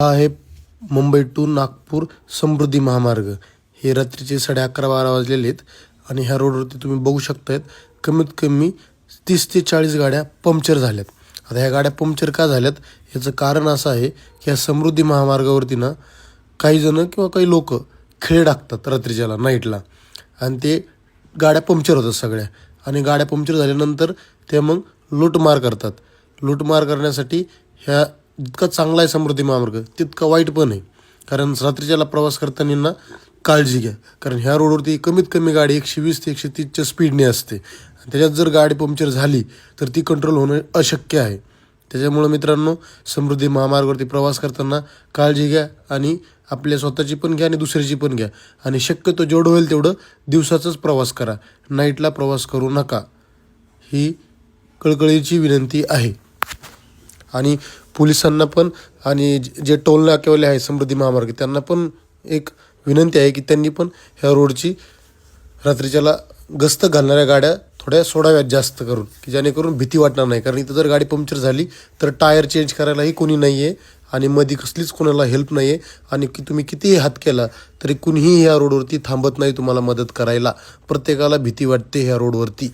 हा आहे मुंबई टू नागपूर समृद्धी महामार्ग। हे रात्रीचे 11:30-12 वाजलेले आहेत आणि ह्या रोडवरती तुम्ही बघू शकतायत कमीत कमी 30 ते 40 गाड्या पंक्चर झाल्यात। आता ह्या गाड्या पंक्चर का झाल्यात याचं कारण असं आहे की या समृद्धी महामार्गावरती ना काही जण किंवा काही लोक खिळे टाकतात रात्रीच्याला नाईटला आणि ते गाड्या पंक्चर होतात सगळ्या। आणि गाड्या पंक्चर झाल्यानंतर ते मग लूटमार करतात। लूटमार करण्यासाठी ह्या जितका चांगला आहे समृद्धी महामार्ग तितका वाईट पण आहे, कारण रात्रीच्याला प्रवास करताना ना काळजी घ्या, कारण ह्या रोडवरती कमीत कमी गाडी 120 ते 130च्या स्पीडने असते। त्याच्यात जर गाडी पंक्चर झाली तर ती कंट्रोल होणं अशक्य आहे। त्याच्यामुळे मित्रांनो, समृद्धी महामार्गावरती प्रवास करताना काळजी घ्या आणि आपल्या स्वतःची पण घ्या आणि दुसऱ्याची पण घ्या। आणि शक्यतो जेवढं होईल तेवढं दिवसाचाच प्रवास करा, नाईटला प्रवास करू नका, ही कळकळीची विनंती आहे। आणि पोलिसांना पण आणि जे टोल नाक्यावाले आहे समृद्धी महामार्ग त्यांना पण एक विनंती आहे की त्यांनी पण ह्या रोडची रात्रीच्याला गस्त घालणाऱ्या गाड्या थोड्या सोडाव्यात जास्त करून, की जेणेकरून भीती वाटणार नाही। कारण इथं जर गाडी पंक्चर झाली तर टायर चेंज करायलाही कोणी नाही आहे आणि मध्ये कसलीच कोणाला हेल्प नाही आहे आणि की तुम्ही कितीही हात केला तरी कुणीही ह्या रोडवरती थांबत नाही तुम्हाला मदत करायला। प्रत्येकाला भीती वाटते ह्या रोडवरती।